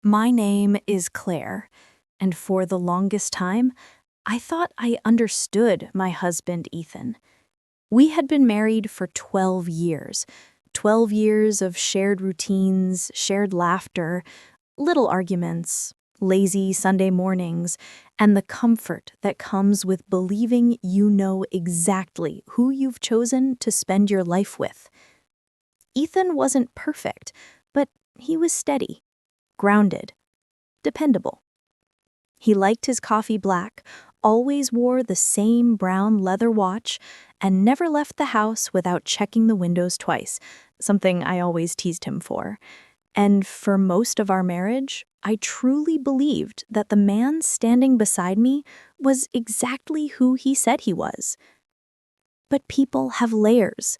My name is Claire, and for the longest time, I thought I understood my husband, Ethan. We had been married for 12 years. 12 years of shared routines, shared laughter, little arguments, lazy Sunday mornings, and the comfort that comes with believing you know exactly who you've chosen to spend your life with. Ethan wasn't perfect, but he was steady, grounded, dependable. He liked his coffee black, always wore the same brown leather watch, and never left the house without checking the windows twice, something I always teased him for. And for most of our marriage, I truly believed that the man standing beside me was exactly who he said he was. But people have layers.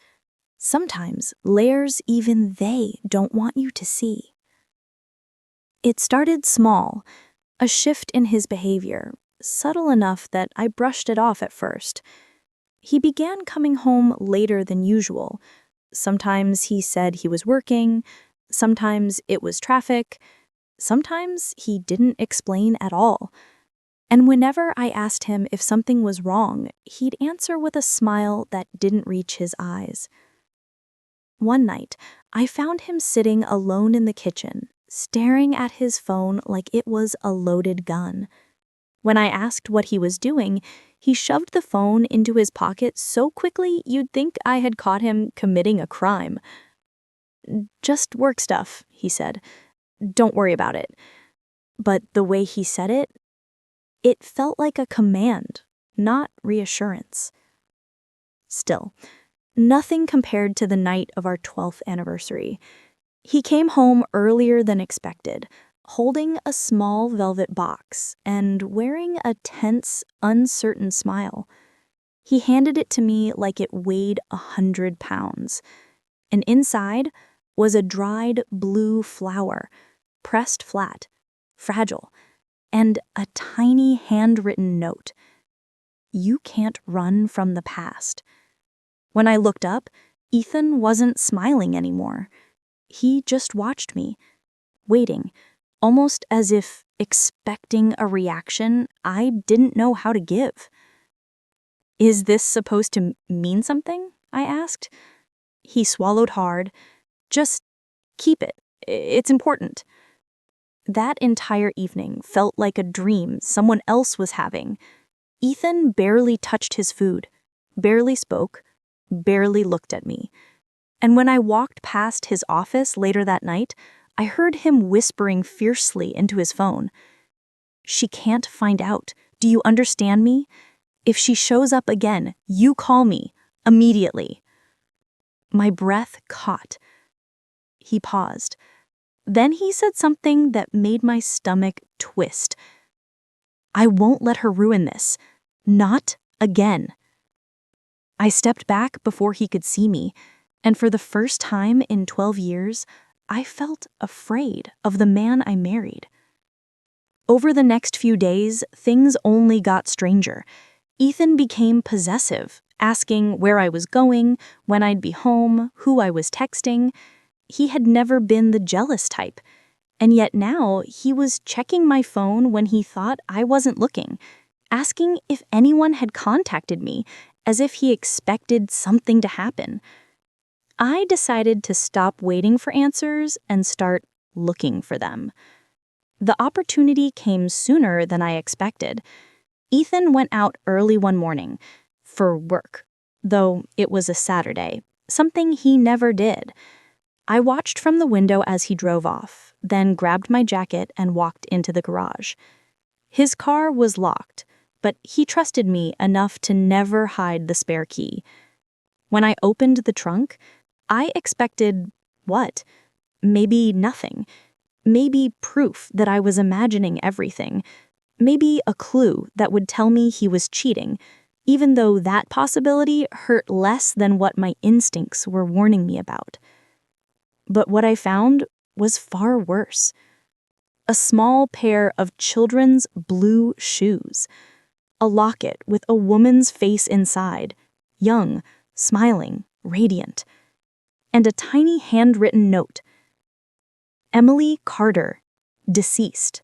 Sometimes layers even they don't want you to see. It started small, a shift in his behavior, subtle enough that I brushed it off at first. He began coming home later than usual. Sometimes he said he was working, sometimes it was traffic, sometimes he didn't explain at all. And whenever I asked him if something was wrong, he'd answer with a smile that didn't reach his eyes. One night, I found him sitting alone in the kitchen, staring at his phone like it was a loaded gun. When I asked what he was doing, he shoved the phone into his pocket so quickly you'd think I had caught him committing a crime. "Just work stuff," he said. "Don't worry about it." But the way he said it, it felt like a command, not reassurance. Still, nothing compared to the night of our 12th anniversary. He came home earlier than expected, holding a small velvet box and wearing a tense, uncertain smile. He handed it to me like it weighed 100 pounds. And inside was a dried blue flower, pressed flat, fragile, and a tiny handwritten note. "You can't run from the past." When I looked up, Ethan wasn't smiling anymore. He just watched me, waiting, almost as if expecting a reaction I didn't know how to give. "Is this supposed to mean something?" I asked. He swallowed hard. "Just keep it. It's important." That entire evening felt like a dream someone else was having. Ethan barely touched his food, barely spoke, barely looked at me. And when I walked past his office later that night, I heard him whispering fiercely into his phone. "She can't find out. Do you understand me? If she shows up again, you call me. Immediately." My breath caught. He paused. Then he said something that made my stomach twist. "I won't let her ruin this. Not again." I stepped back before he could see me, and for the first time in 12 years, I felt afraid of the man I married. Over the next few days, things only got stranger. Ethan became possessive, asking where I was going, when I'd be home, who I was texting. He had never been the jealous type, and yet now he was checking my phone when he thought I wasn't looking, asking if anyone had contacted me, as if he expected something to happen. I decided to stop waiting for answers and start looking for them. The opportunity came sooner than I expected. Ethan went out early one morning for work, though it was a Saturday, something he never did. I watched from the window as he drove off, then grabbed my jacket and walked into the garage. His car was locked, but he trusted me enough to never hide the spare key. When I opened the trunk, I expected what? Maybe nothing. Maybe proof that I was imagining everything. Maybe a clue that would tell me he was cheating, even though that possibility hurt less than what my instincts were warning me about. But what I found was far worse. A small pair of children's blue shoes. A locket with a woman's face inside, young, smiling, radiant. And a tiny handwritten note. "Emily Carter, Deceased.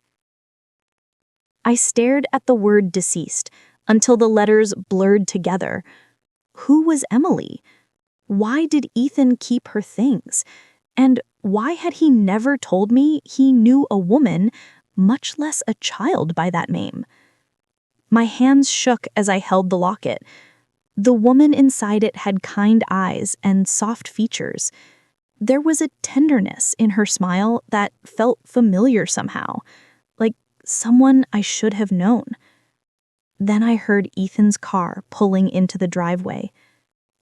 I stared at the word deceased until the letters blurred together. Who was Emily? Why did Ethan keep her things? And why had he never told me he knew a woman, much less a child, by that name? My hands shook as I held the locket. The woman inside it had kind eyes and soft features. There was a tenderness in her smile that felt familiar somehow, like someone I should have known. Then I heard Ethan's car pulling into the driveway.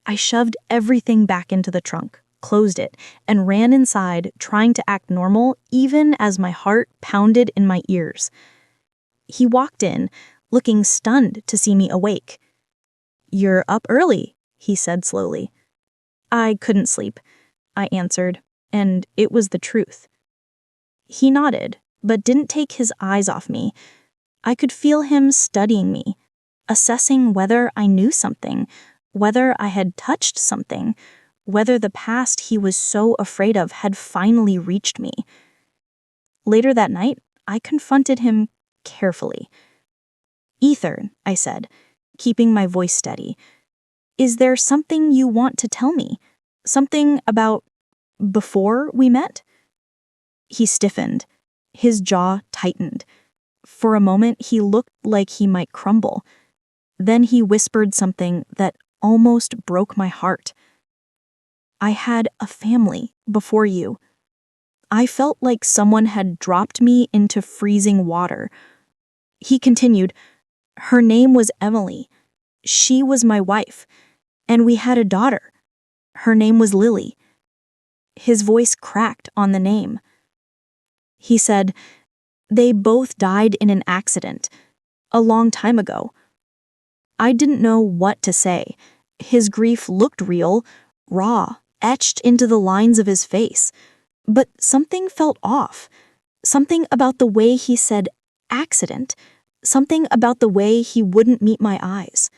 I shoved everything back into the trunk, closed it, and ran inside, trying to act normal even as my heart pounded in my ears. He walked in, looking stunned to see me awake. "You're up early," he said slowly. "I couldn't sleep," I answered, and it was the truth. He nodded, but didn't take his eyes off me. I could feel him studying me, assessing whether I knew something, whether I had touched something, whether the past he was so afraid of had finally reached me. Later that night, I confronted him carefully. "Ethan," I said, keeping my voice steady, "is there something you want to tell me? Something about before we met?" He stiffened. His jaw tightened. For a moment, he looked like he might crumble. Then he whispered something that almost broke my heart. "I had a family before you. I felt like someone had dropped me into freezing water." He continued, "Her name was Emily. She was my wife, and we had a daughter. Her name was Lily." His voice cracked on the name. He said, "They both died in an accident, a long time ago." I didn't know what to say. His grief looked real, raw, etched into the lines of his face. But something felt off. Something about the way he said accident. Something about the way he wouldn't meet my eyes.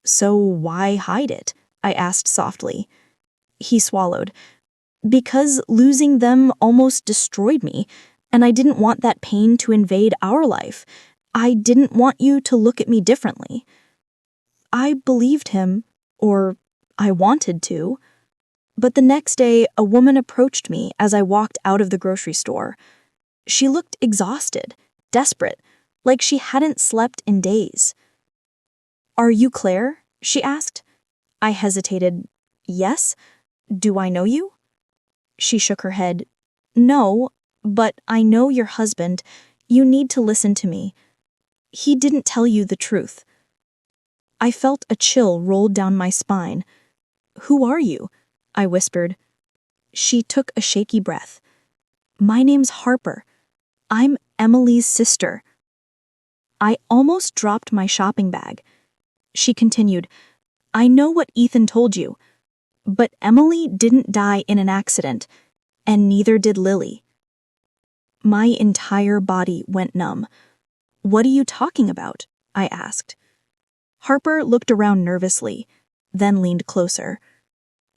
"So why hide it?" I asked softly. He swallowed. "Because losing them almost destroyed me, and I didn't want that pain to invade our life. I didn't want you to look at me differently." I believed him, or I wanted to. But the next day, a woman approached me as I walked out of the grocery store. She looked exhausted, desperate, like she hadn't slept in days. "Are you Claire?" she asked. I hesitated. "Yes. Do I know you?" She shook her head. "No, but I know your husband. You need to listen to me. He didn't tell you the truth." I felt a chill roll down my spine. "Who are you?" I whispered. She took a shaky breath. "My name's Harper. I'm Emily's sister." I almost dropped my shopping bag. She continued, "I know what Ethan told you, but Emily didn't die in an accident, and neither did Lily." My entire body went numb. "What are you talking about?" I asked. Harper looked around nervously, then leaned closer.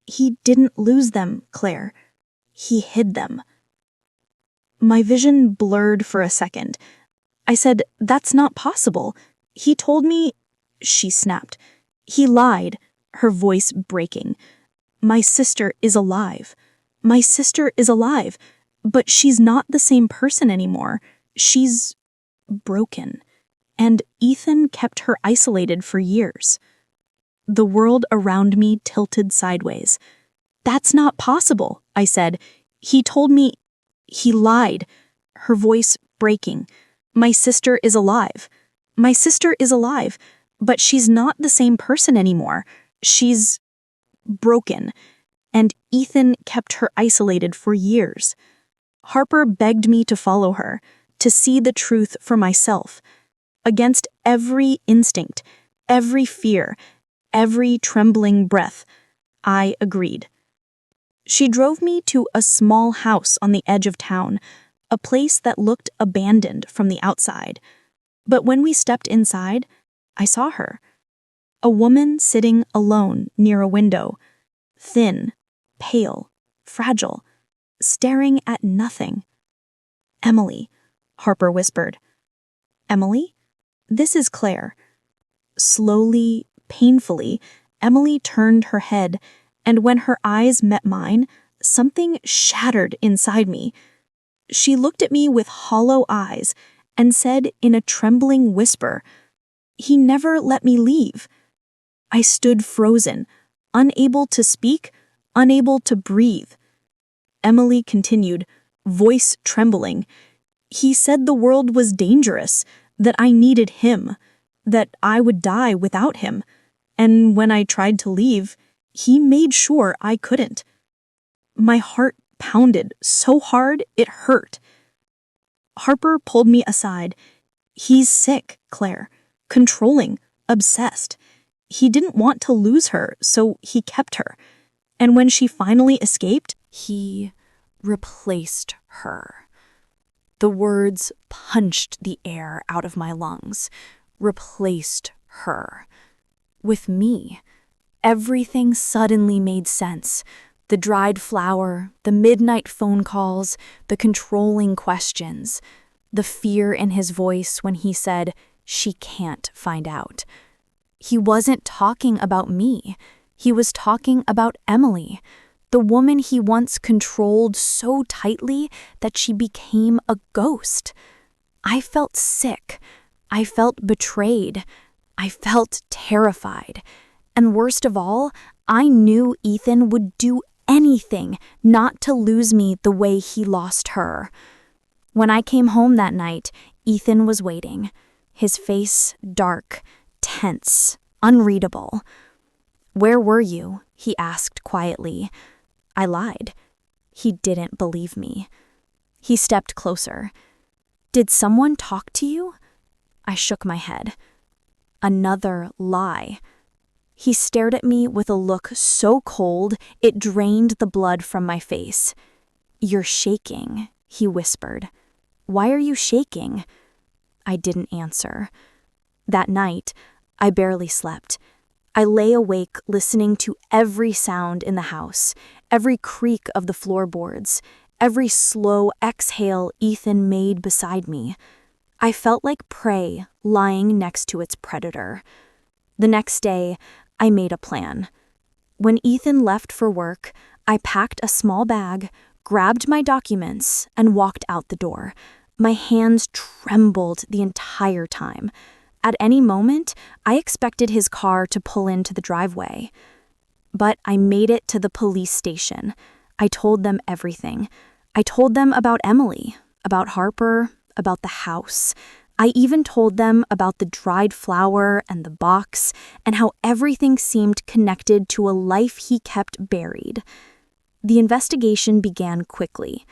"He didn't lose them, Claire. He hid them." My vision blurred for a second. I said, "That's not possible. He told me—" She snapped. "He lied," her voice breaking. "My sister is alive. My sister is alive, but she's not the same person anymore. She's broken. And Ethan kept her isolated for years." The world around me tilted sideways. "That's not possible," I said. "He told me—" "He lied," her voice breaking. "My sister is alive. My sister is alive, but she's not the same person anymore. She's broken. And Ethan kept her isolated for years." Harper begged me to follow her, to see the truth for myself. Against every instinct, every fear, every trembling breath, I agreed. She drove me to a small house on the edge of town, a place that looked abandoned from the outside. But when we stepped inside, I saw her. A woman sitting alone near a window, thin, pale, fragile, staring at nothing. Emily, Harper whispered. Emily? This is Claire. Slowly, painfully, Emily turned her head, and when her eyes met mine, something shattered inside me. She looked at me with hollow eyes and said in a trembling whisper, "He never let me leave." I stood frozen, unable to speak, unable to breathe. Emily continued, voice trembling. "He said the world was dangerous, that I needed him, that I would die without him, and when I tried to leave, he made sure I couldn't." My heart pounded so hard it hurt. Harper pulled me aside. "He's sick, Claire. Controlling, obsessed. He didn't want to lose her, so he kept her. And when she finally escaped, he replaced her." The words punched the air out of my lungs. Replaced her. With me. Everything suddenly made sense. The dried flower, the midnight phone calls, the controlling questions, the fear in his voice when he said, "She can't find out." He wasn't talking about me. He was talking about Emily, the woman he once controlled so tightly that she became a ghost. I felt sick. I felt betrayed. I felt terrified. And worst of all, I knew Ethan would do anything not to lose me the way he lost her. When I came home that night, Ethan was waiting, his face dark, tense, unreadable. "Where were you?" he asked quietly. I lied. He didn't believe me. He stepped closer. "Did someone talk to you?" I shook my head. Another lie. He stared at me with a look so cold it drained the blood from my face. "You're shaking," he whispered. "Why are you shaking?" I didn't answer. That night, I barely slept. I lay awake listening to every sound in the house, every creak of the floorboards, every slow exhale Ethan made beside me. I felt like prey lying next to its predator. The next day, I made a plan. When Ethan left for work, I packed a small bag, grabbed my documents, and walked out the door. My hands trembled the entire time. At any moment, I expected his car to pull into the driveway. But I made it to the police station. I told them everything. I told them about Emily, about Harper, about the house. I even told them about the dried flower and the box, and how everything seemed connected to a life he kept buried. The investigation began quickly.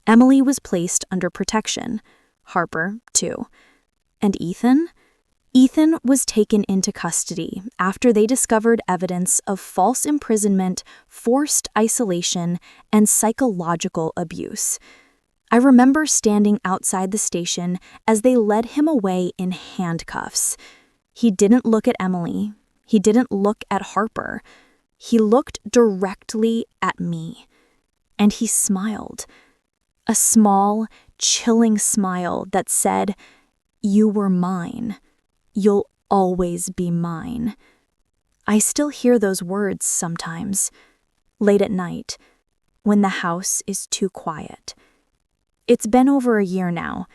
Emily was placed under protection. Harper, too. And Ethan? Ethan was taken into custody after they discovered evidence of false imprisonment, forced isolation, and psychological abuse. I remember standing outside the station as they led him away in handcuffs. He didn't look at Emily. He didn't look at Harper. He looked directly at me. And he smiled. A small, chilling smile that said, "You were mine. You'll always be mine." I still hear those words sometimes, late at night, when the house is too quiet. It's been over a year now.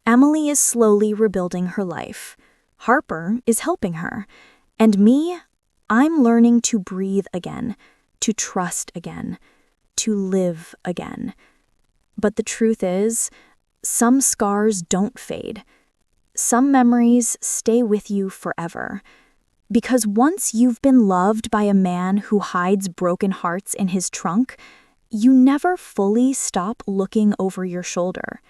Emily is slowly rebuilding her life. Harper is helping her. And me, I'm learning to breathe again, to trust again, to live again. But the truth is, some scars don't fade. Some memories stay with you forever. Because once you've been loved by a man who hides broken hearts in his trunk, you never fully stop looking over your shoulder.